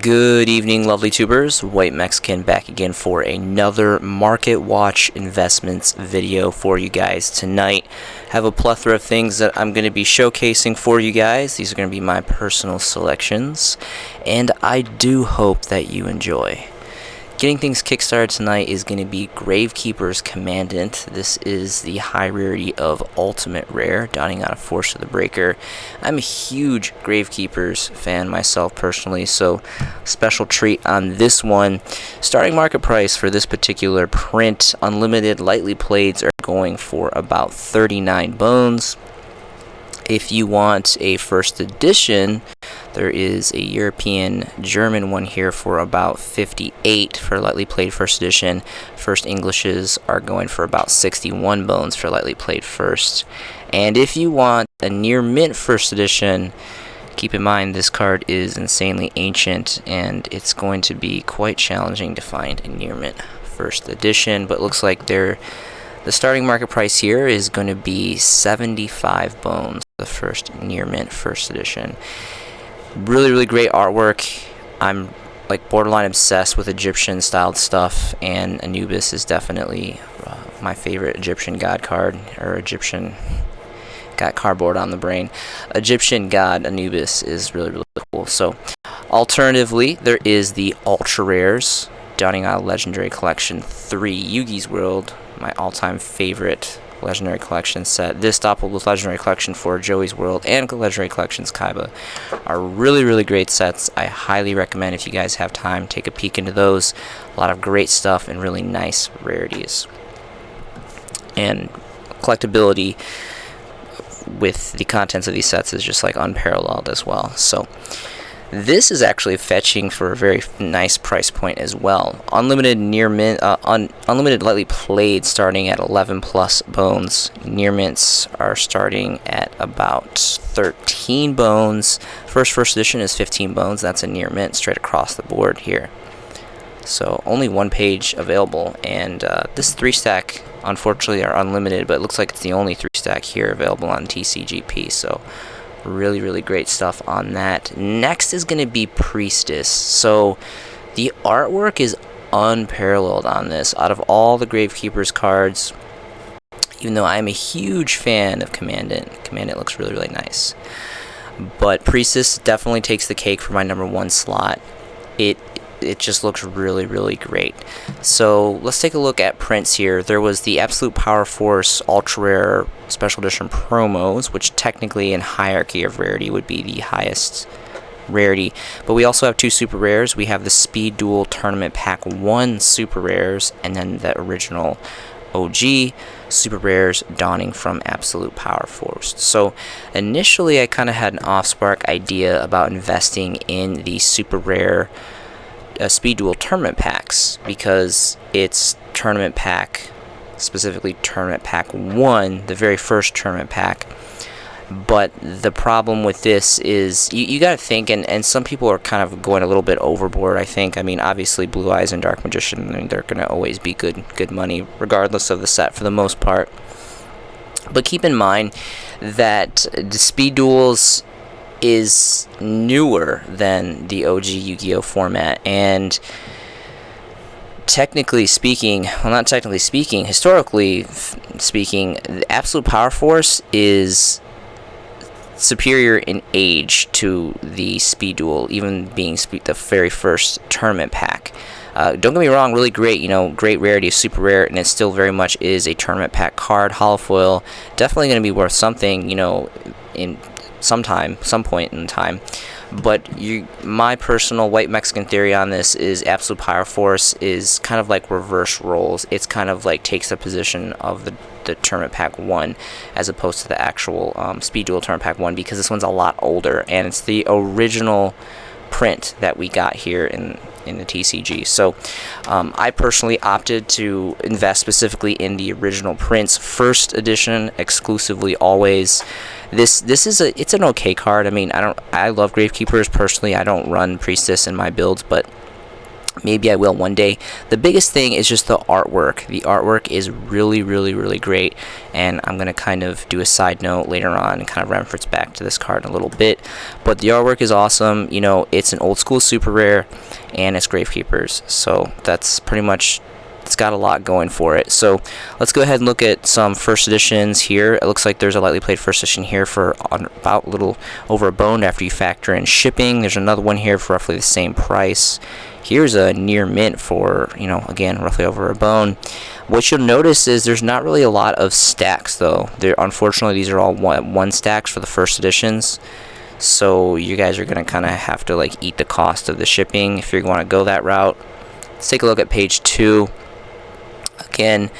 Good evening, lovely tubers. White Mexican back again for another Market Watch investments video for you guys tonight. Have a plethora of things that I'm going to be showcasing for you guys. These are going to be my personal selections, and I do hope that you enjoy. Getting things kickstarted tonight is going to be Gravekeeper's Commandant. This is the high rarity of Ultimate Rare, downing out a Force of the Breaker. I'm a huge Gravekeepers fan myself personally, so special treat on this one. Starting market price for this particular print, unlimited lightly playeds are going for about 39 bones. If you want a first edition, there is a European German one here for about 58 for lightly played first edition. First Englishes are going for about 61 bones for lightly played first. And if you want a near mint first edition, keep in mind this card is insanely ancient and it's going to be quite challenging to find a near mint first edition, but it looks like the starting market price here is going to be 75 bones, the first near mint first edition. Really great artwork. I'm like borderline obsessed with Egyptian styled stuff, and Anubis is definitely my favorite Egyptian god card, or Egyptian, got cardboard on the brain. Egyptian god Anubis is really cool. So alternatively, there is the ultra rares, downing out Legendary Collection 3 Yugi's World, my all-time favorite Legendary Collection set. This coupled with Legendary Collection for Joey's World and Legendary Collections Kaiba are really great sets. I highly recommend, if you guys have time, take a peek into those. A lot of great stuff and really nice rarities. And collectability with the contents of these sets is just like unparalleled as well. So this is actually fetching for a very nice price point as well. Unlimited near mint, unlimited lightly played starting at 11 plus bones. Near mints are starting at about 13 bones. First edition is 15 bones. That's a near mint straight across the board here. So only one page available, and this 3-stack unfortunately are unlimited, but it looks like it's the only 3-stack here available on TCGP. So really great stuff on that. Next is going to be Priestess. So the artwork is unparalleled on this. Out of all the Gravekeeper's cards, even though I'm a huge fan of Commandant looks really nice, but Priestess definitely takes the cake for my #1 slot. It just looks really great. So let's take a look at prints here. There was the Absolute Power Force Ultra Rare Special Edition promos, which technically in hierarchy of rarity would be the highest rarity. But we also have 2 super rares. We have the Speed Duel Tournament Pack 1 super rares, and then the original OG super rares dawning from Absolute Power Force. So initially I kind of had an off-spark idea about investing in the super rare Speed Duel tournament packs, because it's tournament pack, specifically tournament pack 1, the very first tournament pack. But the problem with this is you gotta think, and some people are kind of going a little bit overboard, I think. I mean, obviously Blue Eyes and Dark Magician, I mean, they're gonna always be good money regardless of the set for the most part. But keep in mind that the Speed Duels is newer than the OG Yu-Gi-Oh format, and technically speaking, well, not technically speaking, historically speaking, the Absolute Power Force is superior in age to the Speed Duel, even being the very first tournament pack. Don't get me wrong, really great, great rarity, super rare, and it still very much is a tournament pack card. Holofoil, definitely going to be worth something, in some point in time. But my personal white Mexican theory on this is Absolute Power Force is kind of like reverse roles. It's kind of like takes the position of the Tournament Pack 1 as opposed to the actual Speed Duel Tournament Pack 1, because this one's a lot older, and it's the original print that we got here in the TCG. So I personally opted to invest specifically in the original prints, first edition exclusively always. This is it's an okay card. I mean, I love Gravekeepers personally. I don't run Priestess in my builds, but Maybe I will one day. The biggest thing is just the artwork. The artwork is really, really, really great, and I'm going to kind of do a side note later on and kind of reference back to this card in a little bit. But the artwork is awesome. You know, it's an old school super rare, and it's Gravekeepers. So that's pretty much, it's got a lot going for it. So let's go ahead and look at some first editions here. It looks like there's a lightly played first edition here for about a little over a bone after you factor in shipping. There's another one here for roughly the same price. Here's a near mint for, you know, again, roughly over a bone. What you'll notice is there's not really a lot of stacks, though. Unfortunately, these are all one stacks for the first editions. So you guys are going to kind of have to, like, eat the cost of the shipping if you want to go that route. Let's take a look at page 2. Again,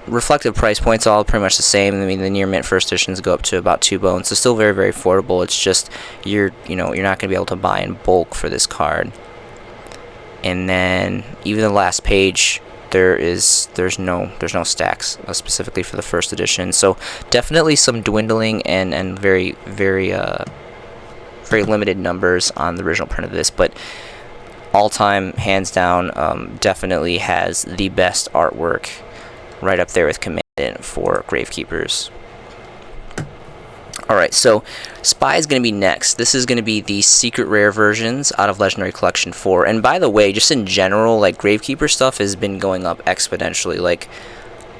reflective price points all pretty much the same. I mean, the near mint first editions go up to about 2 bones, so still very, very affordable. It's just you're not going to be able to buy in bulk for this card. And then even the last page, there's no stacks specifically for the first edition. So definitely some dwindling and very, very very limited numbers on the original print of this, but all time, hands down, definitely has the best artwork, right up there with Commandant for Gravekeepers. Alright, so Spy is going to be next. This is going to be the secret rare versions out of Legendary Collection 4. And by the way, just in general, like, Gravekeeper stuff has been going up exponentially. Like,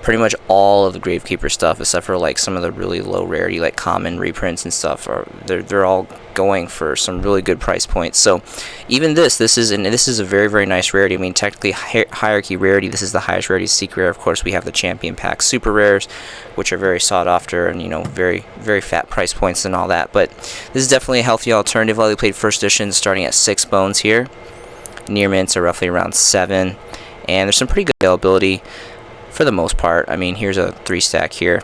pretty much all of the Gravekeeper stuff, except for like some of the really low rarity, like common reprints and stuff, they're all going for some really good price points. So even this is a very, very nice rarity. I mean, technically hierarchy rarity, this is the highest rarity secret rare. Of course, we have the champion pack super rares, which are very sought after and, you know, very, very fat price points and all that. But this is definitely a healthy alternative. Lightly played first edition starting at 6 bones here. Near mints are roughly around 7, and there's some pretty good availability for the most part. I mean, here's a 3 stack here,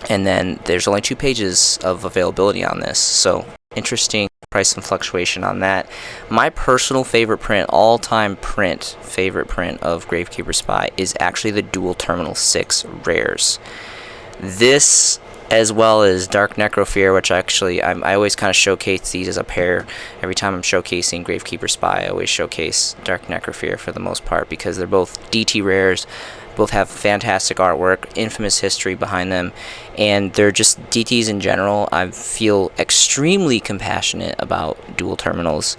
and then there's only 2 pages of availability on this, so interesting price and fluctuation on that. My personal favorite print, all-time favorite print of Gravekeeper Spy is actually the dual terminal 6 rares. This, as well as Dark Necrophire, which actually I always kind of showcase these as a pair. Every time I'm showcasing Gravekeeper Spy, I always showcase Dark Necrophire for the most part, because they're both DT rares, both have fantastic artwork, infamous history behind them, and they're just DTs in general. I feel extremely compassionate about dual terminals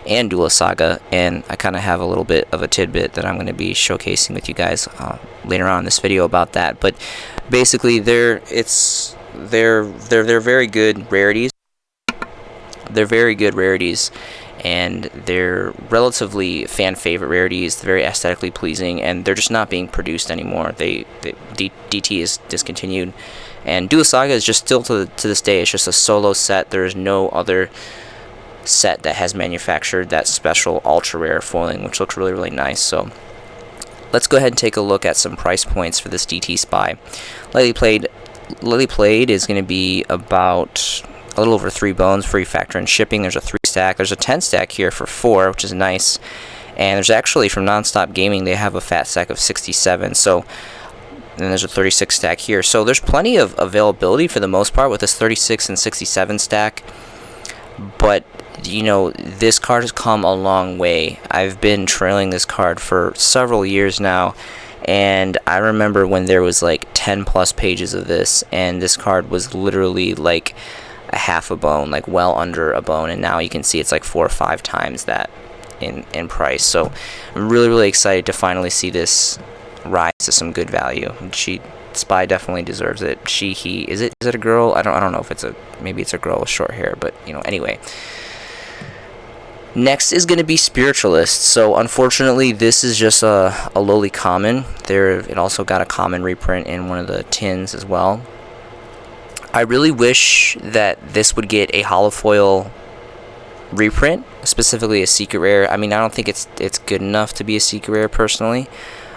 and Duelist Saga, and I kind of have a little bit of a tidbit that I'm going to be showcasing with you guys later on in this video about that. But basically, they're very good rarities. They're very good rarities, and they're relatively fan favorite rarities. They're very aesthetically pleasing, and they're just not being produced anymore. DT is discontinued, and Duelist Saga is just still to this day. It's just a solo set. There is no other set that has manufactured that special ultra rare foiling, which looks really, really nice. So let's go ahead and take a look at some price points for this DT Spy. Lightly played is going to be about a little over 3 bones, free factor in shipping. There's a 3 stack. There's a 10 stack here for 4, which is nice. And there's actually, from Nonstop Gaming, they have a fat stack of 67. So, and there's a 36 stack here. So there's plenty of availability for the most part with this 36 and 67 stack. But, you know, this card has come a long way. I've been trailing this card for several years now, and I remember when there was like 10 plus pages of this, and this card was literally like a half a bone, like well under a bone, and now you can see it's like 4 or 5 times that in price. So I'm really, really excited to finally see this rise to some good value. Spy definitely deserves it. He is it a girl? I don't know if it's maybe it's a girl with short hair, but you know, anyway. Next is going to be Spiritualists. So unfortunately, this is just a lowly common. It also got a common reprint in one of the tins as well. I really wish that this would get a holofoil reprint, specifically a secret rare. I mean, I don't think it's good enough to be a secret rare personally,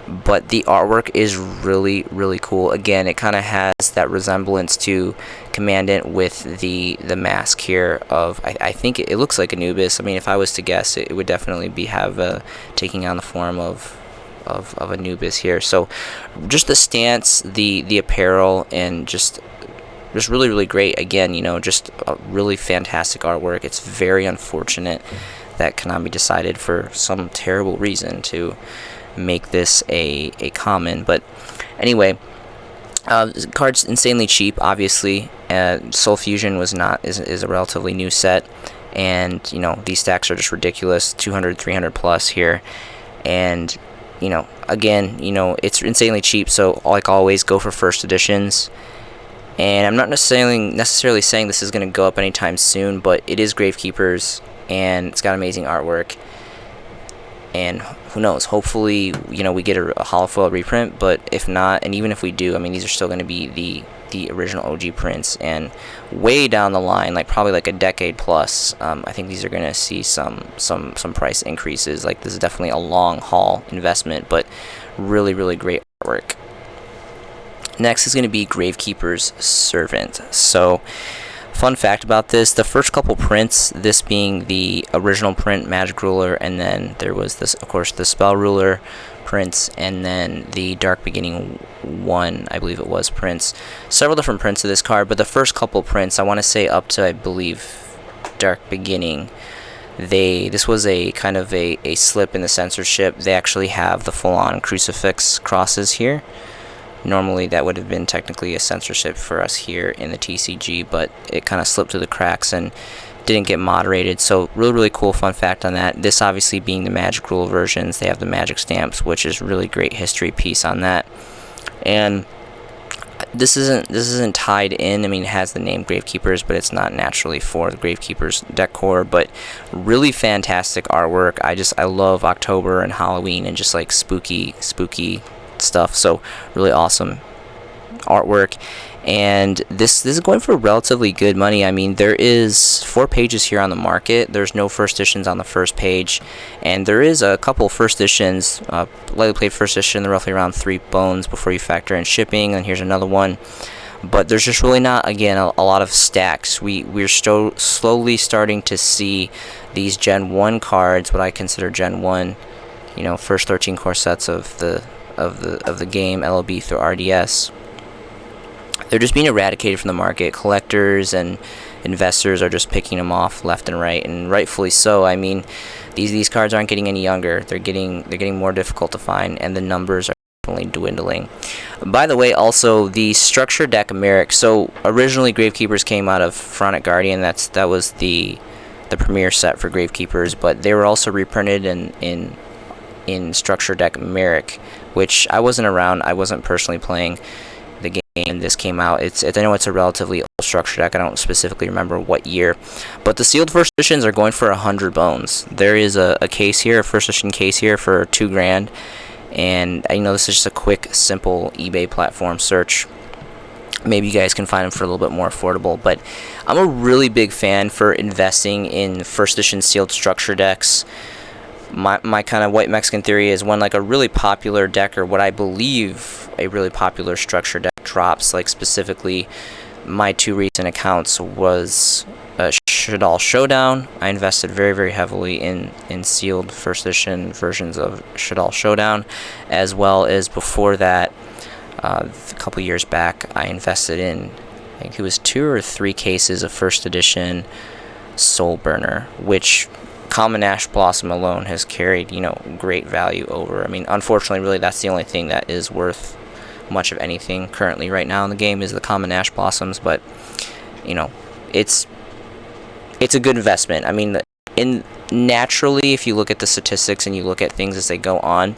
but the artwork is really, really cool. Again, it kind of has that resemblance to Commandant with the mask here of, I think it looks like Anubis. I mean, if I was to guess, it would definitely have taking on the form of Anubis here. So just the stance, the apparel, and just just really, really great. Again, just a really fantastic artwork. It's very unfortunate that Konami decided for some terrible reason to make this a common. But anyway, the card's insanely cheap, obviously. Soul Fusion is a relatively new set, and these stacks are just ridiculous, 200, 300 plus here. And again, it's insanely cheap, so like always, go for first editions. And I'm not necessarily saying this is going to go up anytime soon, but it is Gravekeepers, and it's got amazing artwork. And who knows, hopefully, we get a holofoil reprint, but if not, and even if we do, I mean, these are still going to be the original OG prints, and way down the line, like probably like a decade plus, I think these are going to see some price increases. Like, this is definitely a long haul investment, but really, really great artwork. Next is going to be Gravekeeper's Servant. So, fun fact about this, the first couple prints, this being the original print, Magic Ruler, and then there was this, of course, the Spell Ruler prints, and then the Dark Beginning 1, I believe it was, prints. Several different prints of this card, but the first couple prints, I want to say up to, I believe, Dark Beginning, this was a kind of a slip in the censorship. They actually have the full-on crucifix crosses here. Normally that would have been technically a censorship for us here in the TCG, but it kind of slipped through the cracks and didn't get moderated. So really, really cool fun fact on that. This obviously being the Magic Rule versions, they have the Magic stamps, which is really great history piece on that. And this isn't tied in. I mean, it has the name Gravekeepers, but it's not naturally for the Gravekeepers deck core. But really fantastic artwork. I love October and Halloween and just like spooky stuff. So really awesome artwork. And this is going for relatively good money. I mean, there is 4 pages here on the market. There's no first editions on the first page, and there is a couple first editions, lightly played first edition. They're roughly around 3 bones before you factor in shipping, and here's another one. But there's just really not, again, a lot of stacks. We're slowly starting to see these Gen 1 cards, what I consider Gen 1, first 13 core sets of the game, LOB through RDS. They're just being eradicated from the market. Collectors and investors are just picking them off left and right, and rightfully so. I mean, these cards aren't getting any younger. They're getting more difficult to find, and the numbers are definitely dwindling. By the way, also the structure deck Merrick. So originally Gravekeepers came out of Pharaonic Guardian. That was the premier set for Gravekeepers, but they were also reprinted in structure deck Merrick, which I wasn't around. I wasn't personally playing the game. This came out. I know it's a relatively old structure deck. I don't specifically remember what year, but the sealed first editions are going for 100 bones. There is a case here, a first edition case here for $2,000, and I know this is just a quick, simple eBay platform search. Maybe you guys can find them for a little bit more affordable, but I'm a really big fan for investing in first edition sealed structure decks. My kind of white Mexican theory is when like a really popular deck, or what I believe a really popular structure deck drops, like specifically my 2 recent accounts was Shadal Showdown. I invested very, very heavily in sealed first edition versions of Shadal Showdown, as well as before that, a couple years back, I invested in, I think it was 2 or 3 cases of first edition Soul Burner, which Common Ash Blossom alone has carried, great value over. I mean, unfortunately, really, that's the only thing that is worth much of anything currently right now in the game is the Common Ash Blossoms, but, it's a good investment. I mean, naturally, if you look at the statistics and you look at things as they go on,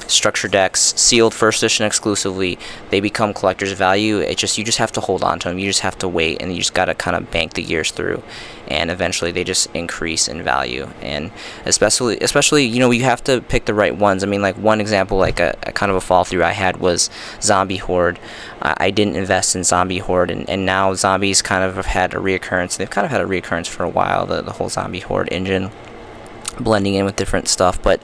structure decks, sealed first edition exclusively, they become collector's value. You just have to hold on to them. You just have to wait, and you just got to kind of bank the years through, and eventually they just increase in value. And especially you have to pick the right ones. I mean, like one example, like a kind of a fall through I had was Zombie Horde. I didn't invest in Zombie Horde, and now zombies kind of have had a reoccurrence. They've kind of had a reoccurrence for a while, the whole Zombie Horde engine blending in with different stuff. But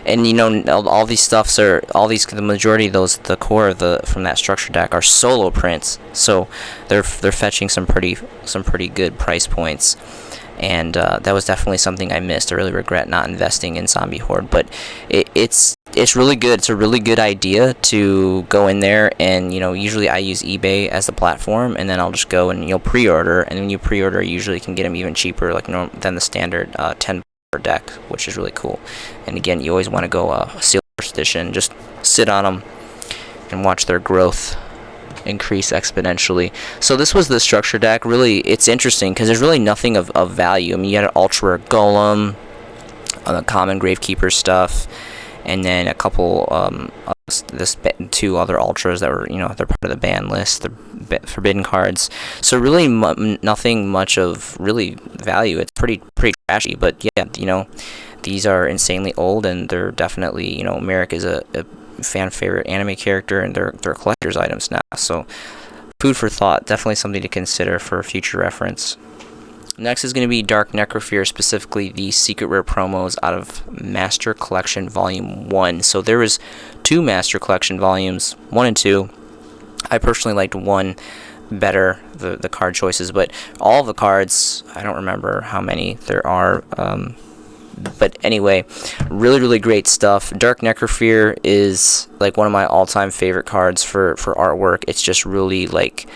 all these stuffs are the majority of those, the core of from that structure deck are solo prints, so they're fetching some pretty good price points. and that was definitely something I missed. I really regret not investing in Zombie Horde, but it's really good. It's a really good idea to go in there, and usually I use eBay as the platform, and then I'll just go and pre-order, and when you pre-order, you usually can get them even cheaper, like than the standard 10 per deck, which is really cool. And again, you always want to go Seal First Edition, just sit on them and watch their growth increase exponentially. So this was the structure deck. Really, it's interesting because there's really nothing of value. I mean, you had an ultra rare golem, the common gravekeeper stuff, and then a couple two other ultras that were they're part of the ban list, the forbidden cards. So really nothing much of really value. It's pretty trashy, but yeah, these are insanely old, and they're definitely Merrick is a fan favorite anime character, and they're collector's items now. So food for thought, definitely something to consider for future reference. Next is going to be Dark Necrophire, specifically the secret rare promos out of Master Collection Volume 1. So there was 2 Master Collection volumes, 1 and 2. I personally liked 1 better, the card choices, but all the cards, I don't remember how many there are, but anyway, really great stuff. Dark Necrophire is like one of my all-time favorite cards for artwork. It's just really like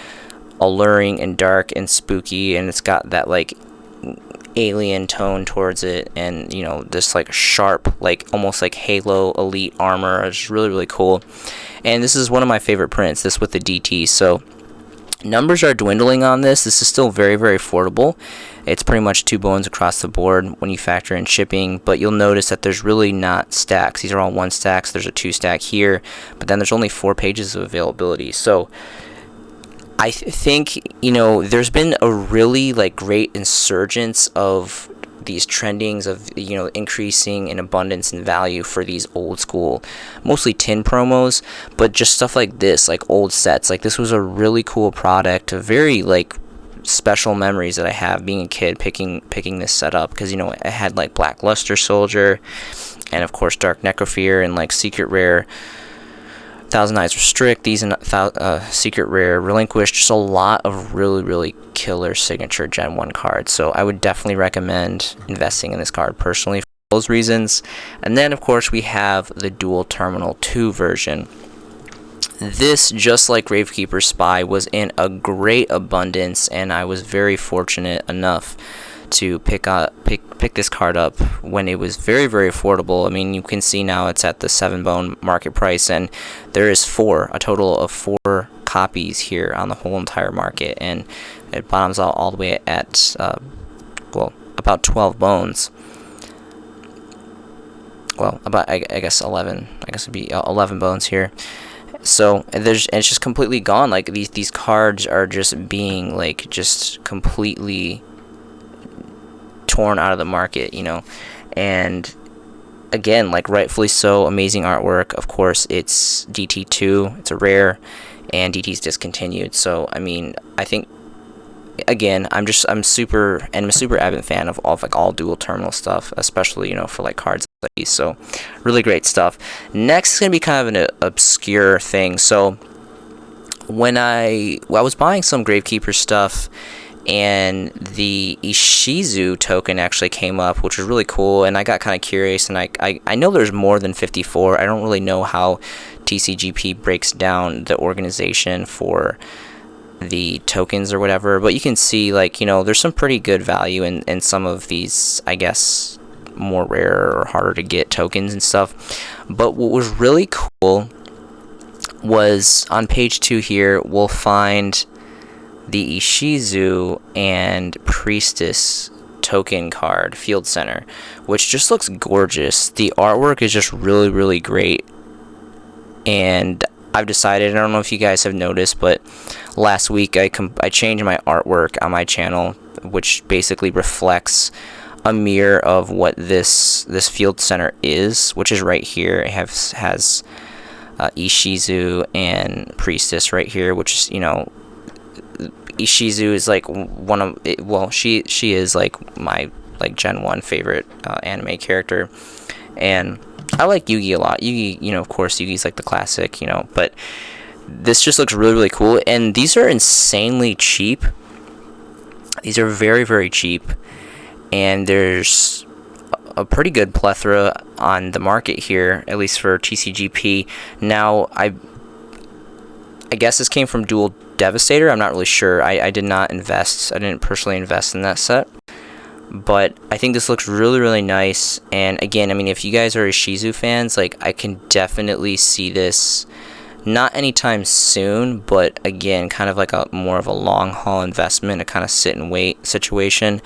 alluring and dark and spooky, and it's got that like alien tone towards it, and this like sharp, like almost like Halo Elite armor. It's really cool, and this is one of my favorite prints, this with the DT. So numbers are dwindling on this. This is still very affordable. It's pretty much 2 bones across the board when you factor in shipping, but you'll notice that there's really not stacks. These are all 1 stacks. There's a 2 stack here, but then there's only 4 pages of availability. So I think there's been a really like great insurgence of these trendings of increasing in abundance and value for these old school, mostly tin promos, but just stuff like this, like old sets. Like this was a really cool product, a very like special memories that I have being a kid picking this set up, because it had like Blackluster Soldier, and of course Dark Necrophire, and like secret rare Thousand Eyes Restrict, these and secret rare Relinquish. Just a lot of really killer signature Gen 1 cards. So I would definitely recommend investing in this card personally for those reasons. And then of course we have the Dual Terminal 2 version. This, just like Gravekeeper Spy, was in a great abundance, and I was very fortunate enough to pick this card up when it was very affordable. I mean, you can see now it's at the 7-bone market price, and there is a total of 4 copies here on the whole entire market, and it bottoms out all the way at about 12 bones. Well, about I guess 11. I guess it'd be 11 bones here. So it's just completely gone. Like these cards are just being like just completely torn out of the market, and again, like rightfully so, amazing artwork. Of course, it's DT2, it's a rare, and DT's discontinued. So I mean, I think again, I'm a super avid fan of like all dual terminal stuff, especially for like cards like these. So really great stuff. Next is gonna be kind of an obscure thing. So when I was buying some Gravekeeper stuff, and the Ishizu token actually came up, which was really cool, and I got kind of curious, and I know there's more than 54. I don't really know how TCGP breaks down the organization for the tokens or whatever, but you can see like there's some pretty good value in some of these, I guess, more rare or harder to get tokens and stuff. But what was really cool was on page 2 here, we'll find the Ishizu and Priestess token card, Field Center, which just looks gorgeous. The artwork is just really great, and I've decided, I don't know if you guys have noticed, but last week I changed my artwork on my channel, which basically reflects a mirror of what this Field Center is, which is right here. It has Ishizu and Priestess right here, which is, Ishizu is like one of it, well, she is like my like Gen 1 favorite anime character, and I like Yugi a lot. Yugi, of course, Yugi's like the classic, but this just looks really cool, and these are insanely cheap. These are very cheap, and there's a pretty good plethora on the market here, at least for TCGP. Now, I guess this came from Dual Devastator. I'm not really sure. I did not invest. I didn't personally invest in that set. But I think this looks really, really nice. And again, I mean, if you guys are Ishizu fans, like, I can definitely see this not anytime soon, but again, kind of like a more of a long haul investment, a kind of sit and wait situation.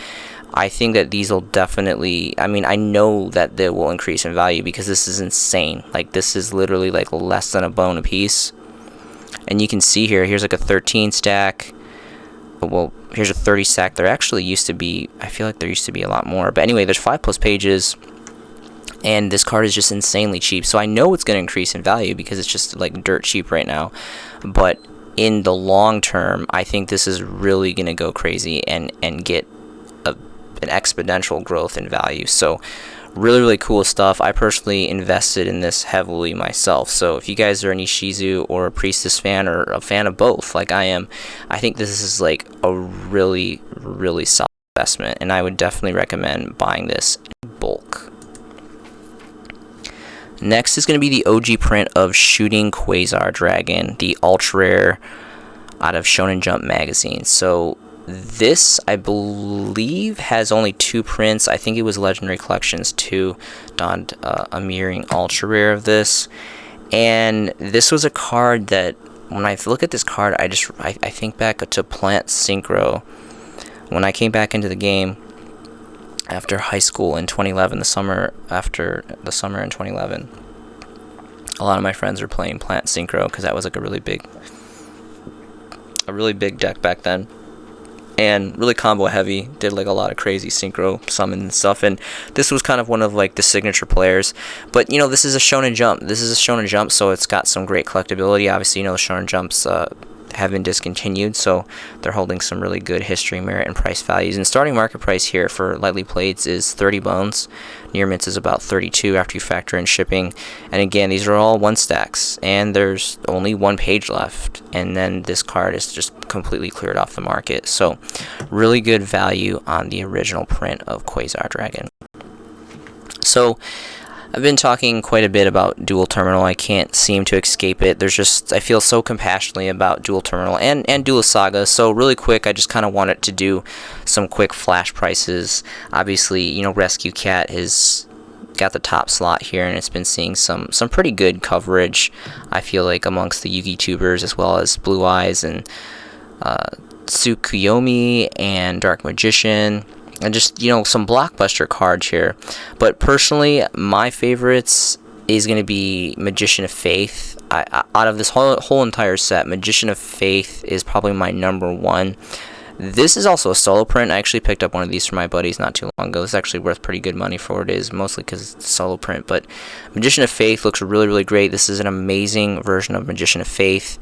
I think that these will definitely, I mean, I know that they will increase in value because this is insane. Like, this is literally like less than a bone a piece. And you can see here's like a 13 stack. Well, here's a 30 stack. There actually used to be, I feel like there used to be a lot more. But anyway, there's 5+ pages. And this card is just insanely cheap. So I know it's going to increase in value because it's just like dirt cheap right now. But in the long term, I think this is really going to go crazy and get an exponential growth in value. So really, really cool stuff. I personally invested in this heavily myself. So if you guys are an Ishizu or a Priestess fan or a fan of both, like I am, I think this is like a really, really solid investment. And I would definitely recommend buying this in bulk. Next is going to be the OG print of Shooting Quasar Dragon, the ultra rare out of Shonen Jump magazine. So this, I believe, has only 2 prints. I think it was Legendary Collections 2 donned a mirroring ultra rare of this. And this was a card that, when I look at this card, I think back to Plant Synchro. When I came back into the game after high school in 2011, after the summer in 2011, a lot of my friends were playing Plant Synchro because that was like a really big deck back then. And really combo heavy, did like a lot of crazy synchro summon and stuff, and this was kind of one of like the signature players. But you know, this is a Shonen Jump, so it's got some great collectability. Obviously, you know, the Shonen Jumps have been discontinued, so they're holding some really good history, merit, and price values. And starting market price here for lightly playeds is 30 bones. Near mints is about 32 after you factor in shipping. And again, these are all 1 stacks, and there's only 1 page left, and then this card is just completely cleared off the market. So really good value on the original print of Quasar Dragon. So I've been talking quite a bit about Dual Terminal. I can't seem to escape it. I feel so compassionately about Dual Terminal and Duelist Saga. So really quick, I just kind of wanted to do some quick flash prices. Obviously, you know, Rescue Cat has got the top slot here, and it's been seeing some pretty good coverage, I feel like, amongst the Yugi tubers, as well as Blue Eyes and Tsukuyomi and Dark Magician. And just, you know, some blockbuster cards here. But personally, my favorites is going to be Magician of Faith. Out of this whole entire set, Magician of Faith is probably my #1. This is also a solo print. I actually picked up one of these for my buddies not too long ago. It's actually worth pretty good money for what it is, mostly because it's a solo print. But Magician of Faith looks really, really great. This is an amazing version of Magician of Faith.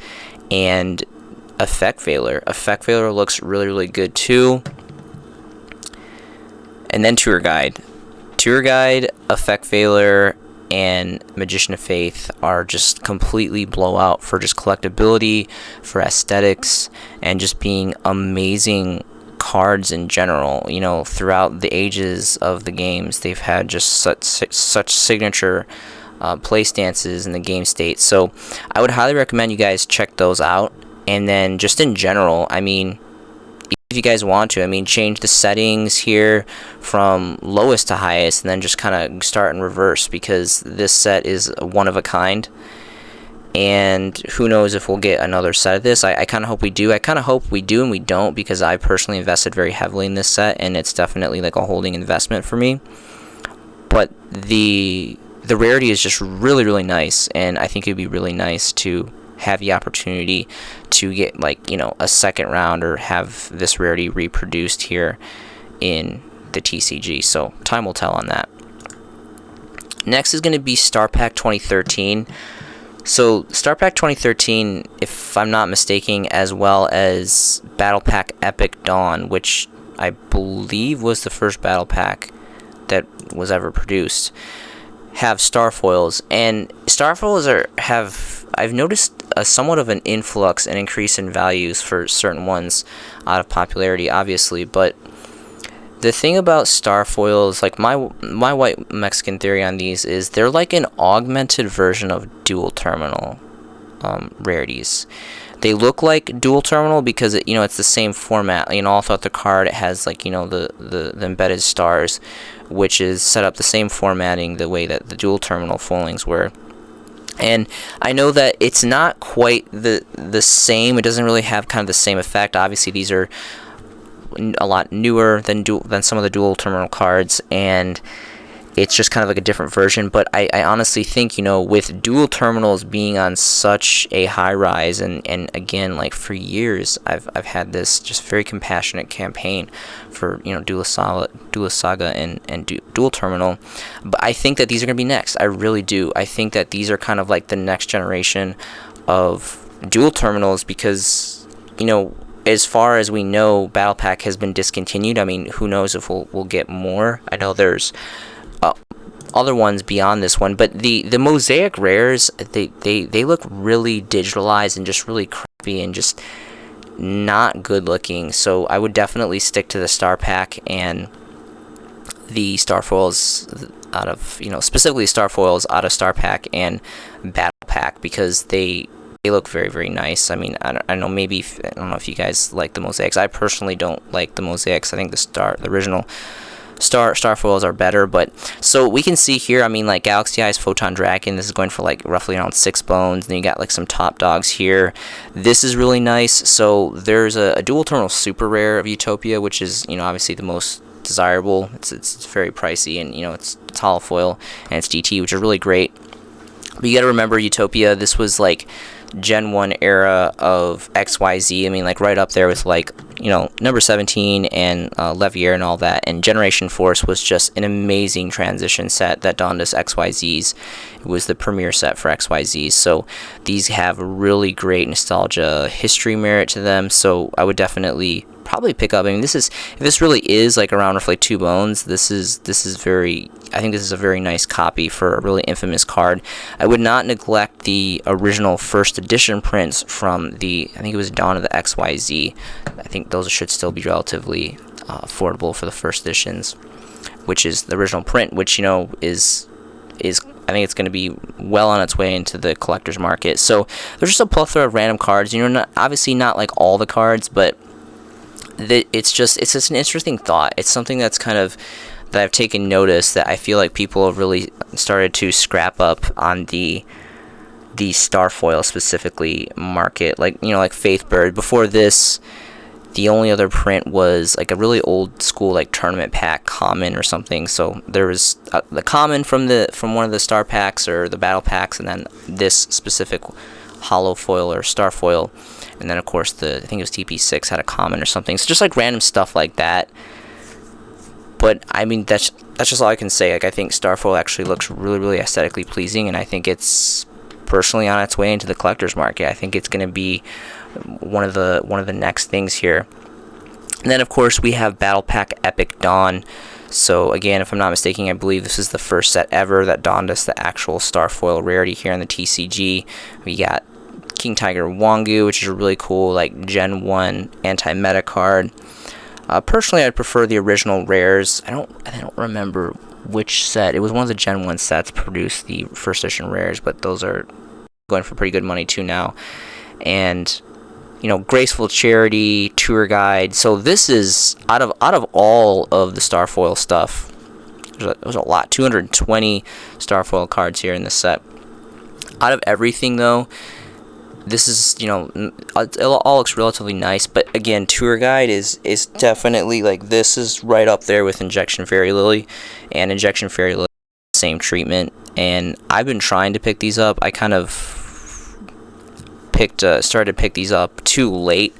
And Effect Veiler. Effect Veiler looks really, really good too. And then Tour Guide. Tour Guide, Effect Veiler, and Magician of Faith are just completely blowout for just collectability, for aesthetics, and just being amazing cards in general. You know, throughout the ages of the games, they've had just such signature play stances in the game state. So I would highly recommend you guys check those out. And then just in general, I mean, if you guys want to, I mean, change the settings here from lowest to highest, and then just kind of start in reverse, because this set is one of a kind, and who knows if we'll get another set of this. I kind of hope we do. I kind of hope we do and we don't, because I personally invested very heavily in this set, and it's definitely like a holding investment for me. But the rarity is just really, really nice, and I think it'd be really nice to have the opportunity to get, like, you know, a second round or have this rarity reproduced here in the TCG. So time will tell on that. Next is going to be Star Pack 2013. So Star Pack 2013, if I'm not mistaken, as well as Battle Pack Epic Dawn, which I believe was the first Battle Pack that was ever produced, have Starfoils. And Starfoils I've noticed somewhat of an influx and increase in values for certain ones out of popularity, obviously, but the thing about star foils, like my white Mexican theory on these is they're like an augmented version of dual terminal rarities. They look like dual terminal because it's the same format. All throughout the card it has like the embedded stars, which is set up the same formatting the way that the dual terminal foilings were. And I know that it's not quite the same. It doesn't really have kind of the same effect. Obviously, these are a lot newer than some of the dual terminal cards, and it's just kind of like a different version. But I honestly think, with dual terminals being on such a high rise, and again, like for years, I've had this just very compassionate campaign for Duelist Saga and dual terminal. But I think that these are going to be next. I really do. I think that these are kind of like the next generation of dual terminals because as far as we know, Battle Pack has been discontinued. I mean, who knows if we'll get more. I know there's other ones beyond this one, but the mosaic rares, they look really digitalized and just really crappy and just not good looking. So I would definitely stick to the star pack and the star foils out of specifically star foils out of star pack and battle pack, because they look very, very nice. I mean, I don't know, maybe I don't know if you guys like the mosaics. I personally don't like the mosaics. I think the original star foils are better. But so we can see here, I mean, like Galaxy Eyes Photon Dragon, this is going for like roughly around 6 bones. Then you got like some top dogs here. This is really nice. So there's a dual terminal super rare of Utopia, which is obviously the most desirable. It's very pricey, and it's hollow foil and it's DT, which are really great. But you got to remember, Utopia, this was like Gen 1 era of XYZ. I mean, like right up there with like number 17 and Levier and all that. And Generation Force was just an amazing transition set that donned us XYZs. It was the premier set for XYZs. So these have really great nostalgia history merit to them. So I would definitely probably pick up. I mean, if this really is like around roughly 2 bones, I think this is a very nice copy for a really infamous card. I would not neglect the original first edition prints from I think it was Dawn of the XYZ. I think those should still be relatively affordable for the first editions, which is the original print, which is I think it's going to be well on its way into the collector's market. So there's just a plethora of random cards. Obviously not like all the cards, but it's just an interesting thought. It's something that's kind of that I've taken notice that I feel like people have really started to scrap up on the starfoil specifically market, like like Faithbird. Before this, the only other print was like a really old school like tournament pack common or something. So there was the common from one of the star packs or the battle packs, and then this specific hollow foil or star foil, and then of course I think it was TP6 had a common or something. So just like random stuff like that. But I mean, that's just all I can say. Like, I think Starfoil actually looks really, really aesthetically pleasing, and I think it's personally on its way into the collector's market. I think it's going to be one of the next things here. And then of course we have Battle Pack Epic Dawn. So again, if I'm not mistaken, I believe this is the first set ever that donned us the actual Starfoil rarity here in the TCG. We got King Tiger Wangu, which is a really cool like Gen 1 anti-meta card. Personally, I'd prefer the original rares. I don't remember which set. It was one of the Gen 1 sets produced the first edition rares, but those are going for pretty good money too now. And Graceful Charity, Tour Guide. So this is out of all of the Starfoil stuff. There's a lot, 220 Starfoil cards here in this set. Out of everything though, this is, it all looks relatively nice, but again, Tour Guide is definitely, like, this is right up there with Injection Fairy Lily, and Injection Fairy Lily, same treatment, and I've been trying to pick these up. I kind of started to pick these up too late.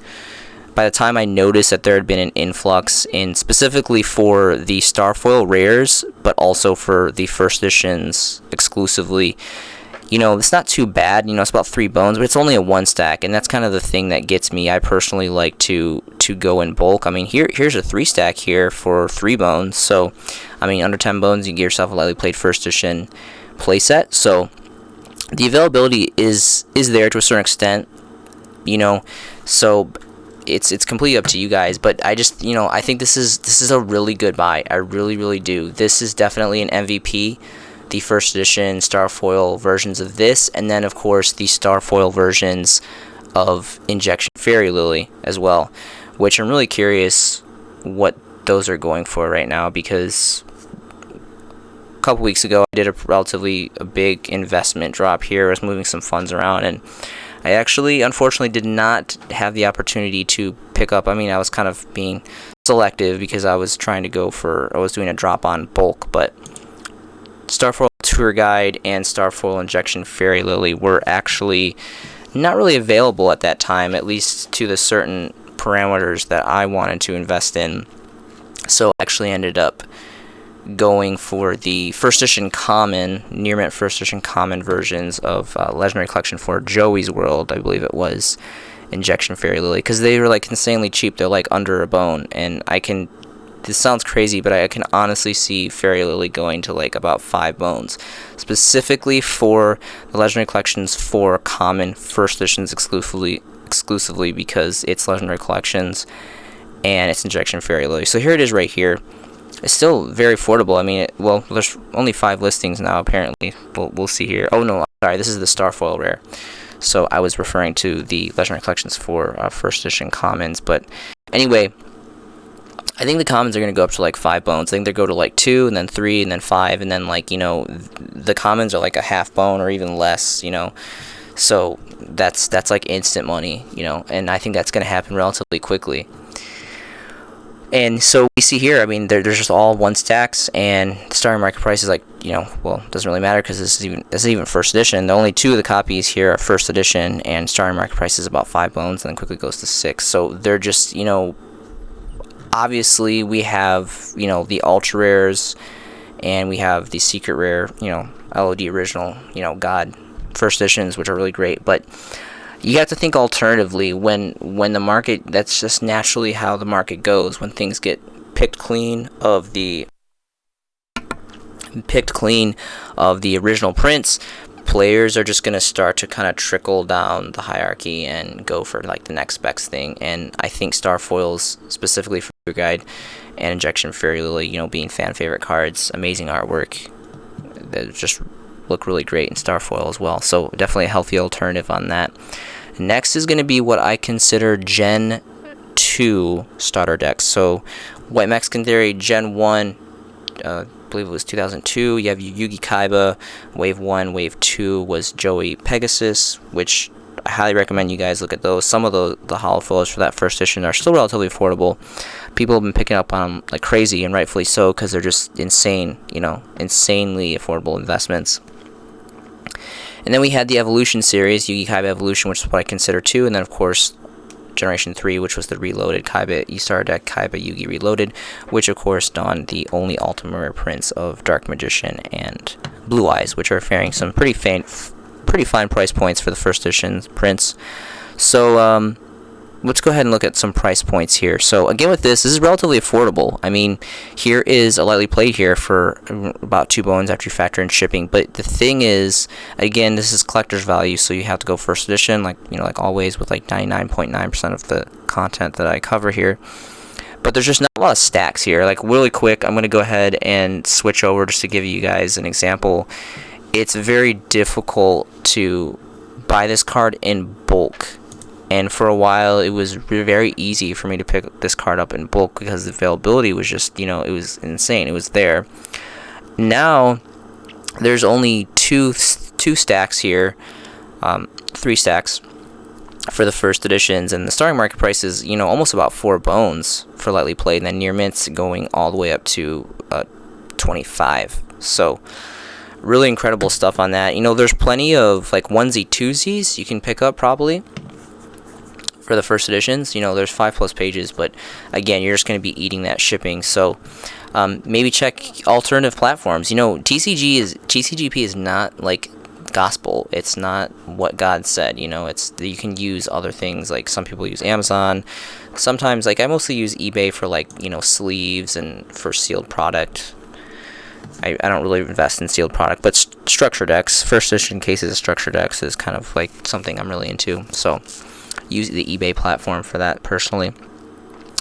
By the time I noticed that there had been an influx in specifically for the Starfoil rares, but also for the first editions exclusively, it's not too bad. It's about 3 bones, but it's only a 1 stack, and that's kind of the thing that gets me. I personally like to go in bulk. I mean, here's a 3 stack here for 3 bones. So, I mean, under 10 bones, you get yourself a lightly played first edition playset. So, the availability is there to a certain extent, So, it's completely up to you guys, but I just, I think this is a really good buy. I really do. This is definitely an MVP. The first edition Starfoil versions of this, and then of course the Starfoil versions of Injection Fairy Lily as well, which I'm really curious what those are going for right now, because a couple weeks ago I did a big investment drop here. I was moving some funds around, and I actually unfortunately did not have the opportunity to pick up. I mean, I was kind of being selective because I was trying to I was doing a drop on bulk, but Starfoil Tour Guide and Starfoil Injection Fairy Lily were actually not really available at that time, at least to the certain parameters that I wanted to invest in. So I actually ended up going for the first edition common, near mint first edition common versions of Legendary Collection for Joey's World, I believe it was, Injection Fairy Lily, because they were like insanely cheap. They're like under a bone, and this sounds crazy, but I can honestly see Fairy Lily going to like about 5 bones, specifically for the Legendary Collections for common first editions exclusively because it's Legendary Collections and it's Injection Fairy Lily. So here it is right here. It's still very affordable. I mean, well, there's only 5 listings now apparently. We'll see here. Oh no, sorry, this is the Starfoil rare. So I was referring to the Legendary Collections for first edition commons. But anyway, I think the commons are going to go up to like 5 bones. I think they go to like 2, and then 3, and then 5, and then like, the commons are like a half bone or even less, So that's like instant money, and I think that's going to happen relatively quickly. And so we see here, I mean, there's just all 1 stacks, and the starting market price is like, well, it doesn't really matter because this is even first edition. The only 2 of the copies here are first edition, and starting market price is about 5 bones, and then quickly goes to 6. So they're just, obviously we have, the ultra rares, and we have the secret rare, LOD original, God first editions, which are really great, but you have to think alternatively when the market, that's just naturally how the market goes. When things get picked clean of the original prints, players are just going to start to kind of trickle down the hierarchy and go for like the next best thing. And I think Starfoils, specifically for your guide, and Injection Fairy Lily, being fan favorite cards, amazing artwork, that just look really great in Starfoil as well. So definitely a healthy alternative on that. Next is going to be what I consider Gen 2 starter decks. So White Mexican Theory Gen 1, I believe it was 2002. You have Yugi Kaiba. Wave 1, Wave 2 was Joey Pegasus, which I highly recommend you guys look at those. Some of the holo foils for that first edition are still relatively affordable. People have been picking up on them like crazy, and rightfully so, because they're just insane, insanely affordable investments. And then we had the Evolution series, Yugi Kaiba Evolution, which is what I consider 2, and then of course Generation 3, which was the reloaded Kaiba E-Star deck, Kaiba Yugi Reloaded, which of course donned the only Ultimate Rare prints of Dark Magician and Blue Eyes, which are faring some pretty fine price points for the first edition prints. So let's go ahead and look at some price points here. So again, with this is relatively affordable. I mean, here is a lightly played here for about 2 bones after you factor in shipping. But the thing is, again, this is collector's value, so you have to go first edition, like always, with like 99.9% of the content that I cover here. But there's just not a lot of stacks here. Like really quick, I'm going to go ahead and switch over just to give you guys an example. It's very difficult to buy this card in bulk. And for a while, it was very easy for me to pick this card up in bulk because the availability was just, it was insane. It was there. Now, there's only two stacks here, 3 stacks for the first editions, and the starting market price is, almost about 4 bones for lightly played, and then near mints going all the way up to 25. So, really incredible stuff on that. There's plenty of like onesie twosies you can pick up probably for the first editions. There's 5+ pages, but again, you're just going to be eating that shipping. So maybe check alternative platforms. TCGP is not like gospel. It's not what God said. It's you can use other things. Like some people use Amazon. Sometimes, like I mostly use eBay for like sleeves and for sealed product. I don't really invest in sealed product, but structure decks, first edition cases of structure decks is kind of like something I'm really into. So use the eBay platform for that personally.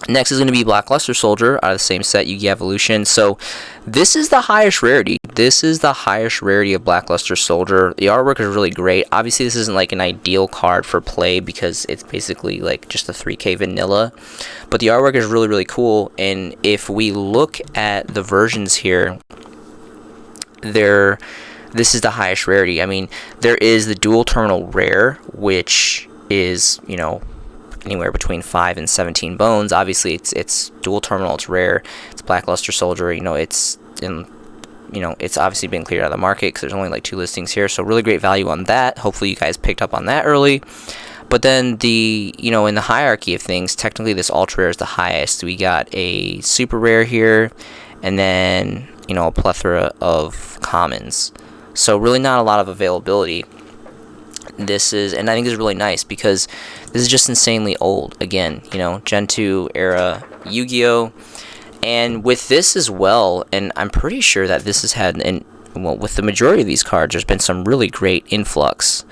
Next is going to be Blackluster Soldier out of the same set, Yu-Gi Evolution. So this is the highest rarity. This is the highest rarity of Blackluster Soldier. The artwork is really great. Obviously, this isn't like an ideal card for play because it's basically like just a 3K vanilla. But the artwork is really, really cool. And if we look at the versions here, this is the highest rarity. I mean, there is the dual terminal rare, which is, you know, anywhere between 5 and 17 bones. Obviously, it's dual terminal, it's rare, it's Blackluster Soldier. You know, it's obviously been cleared out of the market because there's only like 2 listings here. So really great value on that. Hopefully, you guys picked up on that early. But then in the hierarchy of things, technically this ultra rare is the highest. We got a super rare here, and then a plethora of commons. So really not a lot of availability. And I think this is really nice because this is just insanely old. Again, Gen 2 era Yu-Gi-Oh! And with this as well, and I'm pretty sure that this has had, with the majority of these cards, there's been some really great influx.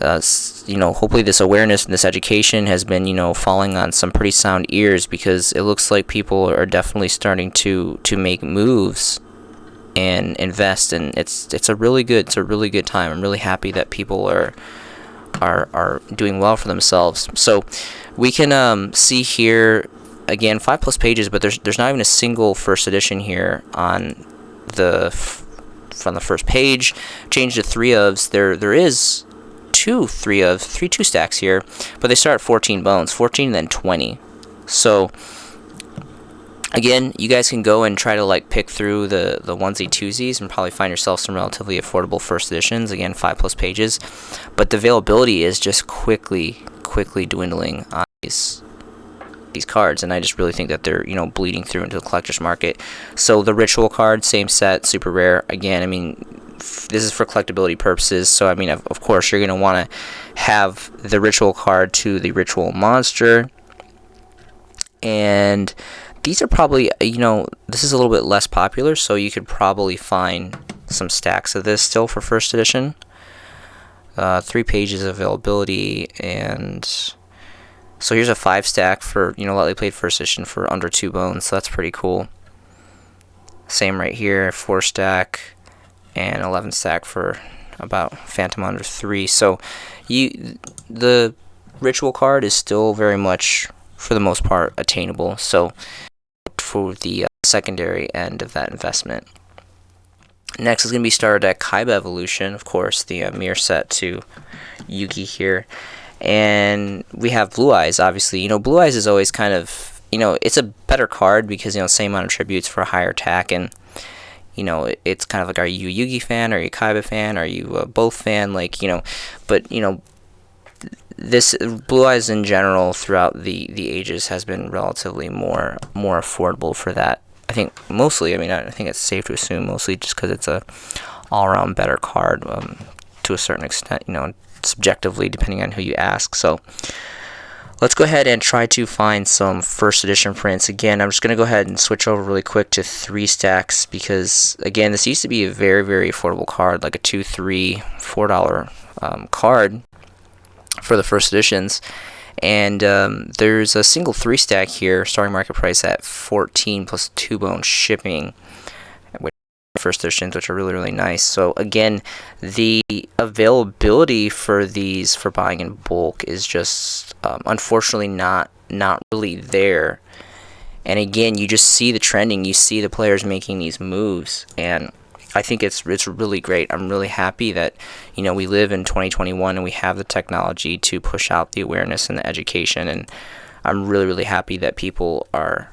Hopefully this awareness and this education has been, falling on some pretty sound ears, because it looks like people are definitely starting to make moves and invest, and it's a really good time. I'm really happy that people are doing well for themselves. So we can see here again 5+ pages, but there's not even a single first edition here on from the first page. Change to 3 ofs. There is 3 2 stacks here, but they start at 14 bones, 14 and then 20. So again, you guys can go and try to pick through the onesie twosies and probably find yourself some relatively affordable first editions. Again, 5+ pages, but the availability is just quickly dwindling on these cards, and I just really think that they're bleeding through into the collector's market. So the ritual card, same set, super rare. Again, I mean, this is for collectability purposes, so I mean, of course you're going to want to have the ritual card to the ritual monster, and these are probably, this is a little bit less popular, so you could probably find some stacks of this still for first edition. 3 pages of availability, and so here's a 5 stack for, lightly played first edition for under 2 bones, so that's pretty cool. Same right here, 4 stack and 11 stack for about Phantom under 3. So the ritual card is still very much, for the most part, attainable. So for the secondary end of that investment. Next is going to be started at Kaiba Evolution, of course, the mirror set to Yugi here. And we have Blue Eyes, obviously. Blue Eyes is always kind of, it's a better card because, same amount of tributes for a higher attack. And, it's kind of like, are you a Yugi fan? Are you a Kaiba fan? Are you a both fan? But, this Blue Eyes in general throughout the ages has been relatively more affordable for that. I think mostly, I think it's safe to assume mostly just because it's a all-around better card to a certain extent, subjectively, depending on who you ask. So let's go ahead and try to find some first edition prints. Again, I'm just going to go ahead and switch over really quick to 3 stacks because, again, this used to be a very, very affordable card, like a $2, $3, $4 card for the first editions. And there's a single 3 stack here, starting market price at 14 plus 2 bone shipping, first editions, which are really, really nice. So again, the availability for these for buying in bulk is just unfortunately not really there. And again, you just see the trending, you see the players making these moves, and I think it's really great. I'm really happy that we live in 2021 and we have the technology to push out the awareness and the education, and I'm really, really happy that people are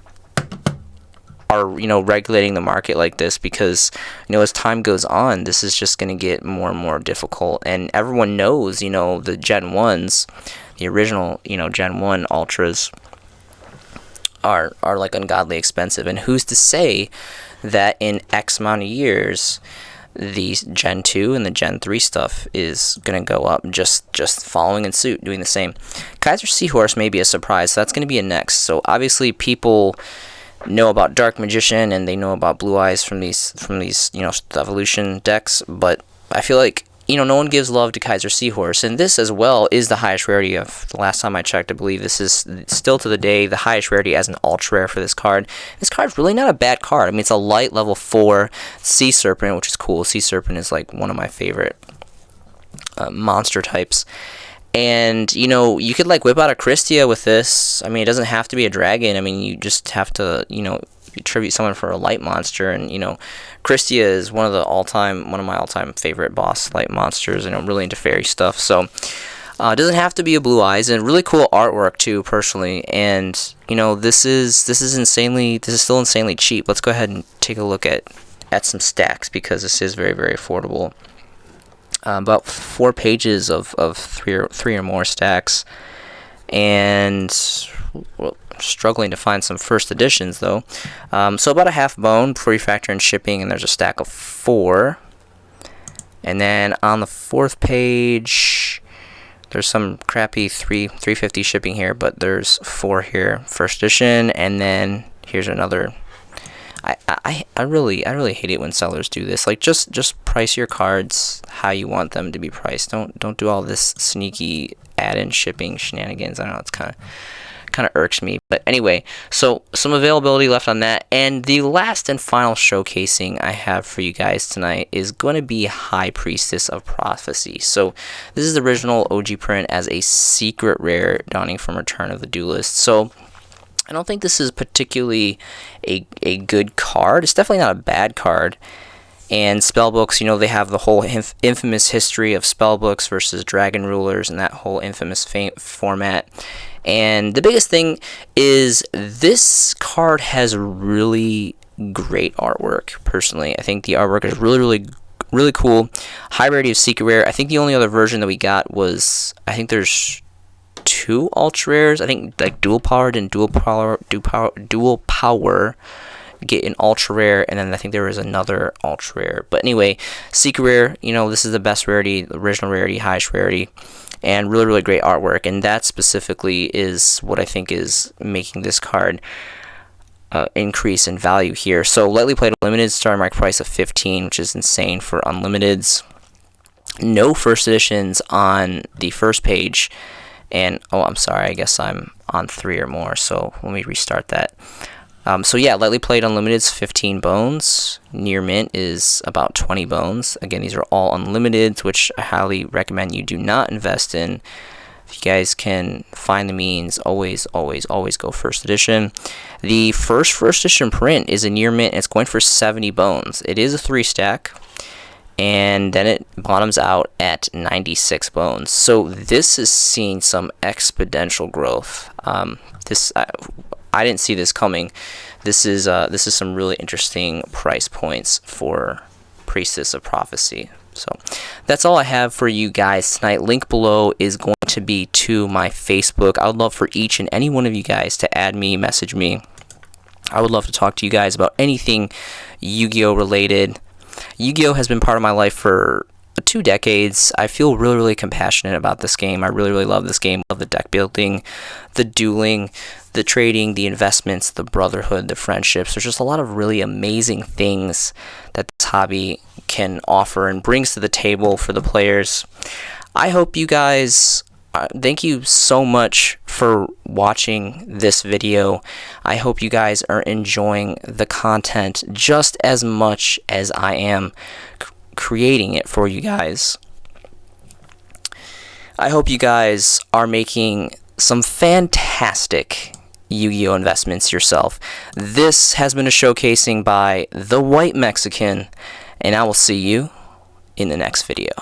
regulating the market like this, because as time goes on, this is just going to get more and more difficult. And everyone knows the Gen 1s, the original Gen 1 ultras are like ungodly expensive, and who's to say that in X amount of years the Gen 2 and the Gen 3 stuff is going to go up, just following in suit, doing the same. Kaiser Sea Horse may be a surprise, so that's going to be a next. So obviously people know about Dark Magician and they know about Blue Eyes from these the Evolution decks, but I feel like you know, no one gives love to Kaiser Sea Horse, and this as well is the highest rarity of the last time I checked. I believe this is still to the day the highest rarity as an ultra rare for this card. This card's really not a bad card. I mean, it's a light level 4 Sea Serpent, which is cool. Sea Serpent is like one of my favorite monster types. And, you know, you could like whip out a Christia with this. I mean, it doesn't have to be a dragon. I mean, you just have to, you know, tribute someone for a light monster. And, you know, Christia is one of my all-time favorite boss light monsters, and I'm really into fairy stuff. So it doesn't have to be a Blue Eyes, and really cool artwork too, personally. And, you know, this is still insanely cheap. Let's go ahead and take a look at some stacks, because this is very, very affordable. About 4 pages of three or more stacks, and well, struggling to find some first editions though. So about a half bone before you factor in shipping, and there's a stack of 4. And then on the 4th page, there's some crappy $350 shipping here, but there's 4 here, first edition, and then here's another. I really hate it when sellers do this. Like, just price your cards how you want them to be priced. Don't do all this sneaky add-in shipping shenanigans. I don't know, it's kind of irks me. But anyway, so some availability left on that. And the last and final showcasing I have for you guys tonight is going to be High Priestess of Prophecy. So this is the original OG print as a secret rare dawning from Return of the Duelist. So I don't think this is particularly a good card. It's definitely not a bad card. And spellbooks, you know, they have the whole infamous history of spellbooks versus dragon rulers and that whole infamous format. And the biggest thing is this card has really great artwork, personally. I think the artwork is really cool. High rarity of secret rare. I think the only other version that we got was, I think there's 2 ultra rares. I think like dual powered and dual power get an ultra rare, and then I think there was another ultra rare. But anyway, secret rare, you know, this is the best rarity, the original rarity, highest rarity, and really great artwork. And that specifically is what I think is making this card increase in value here. So lightly played unlimited, starting market price of 15, which is insane for unlimiteds. No first editions on the first page. And, oh, I'm sorry, I guess I'm on 3 or more, so let me restart that. So yeah, lightly played unlimiteds, 15 bones. Near mint is about 20 bones. Again, these are all unlimiteds, which I highly recommend you do not invest in. If you guys can find the means, always go first edition. The first edition print is a near mint, and it's going for 70 bones. It is a 3-stack. And then it bottoms out at 96 bones. So this is seeing some exponential growth. I didn't see this coming. This is some really interesting price points for Priestess of Prophecy. So that's all I have for you guys tonight. Link below is going to be to my Facebook. I would love for each and any one of you guys to add me, message me. I would love to talk to you guys about anything Yu-Gi-Oh related. Yu-Gi-Oh has been part of my life for 2 decades. I feel really compassionate about this game. I really love this game. I love the deck building, the dueling, the trading, the investments, the brotherhood, the friendships. There's just a lot of really amazing things that this hobby can offer and brings to the table for the players. I hope you guys... thank you so much for watching this video. I hope you guys are enjoying the content just as much as I am creating it for you guys. I hope you guys are making some fantastic Yu-Gi-Oh investments yourself. This has been a showcasing by the White Mexican, and I will see you in the next video.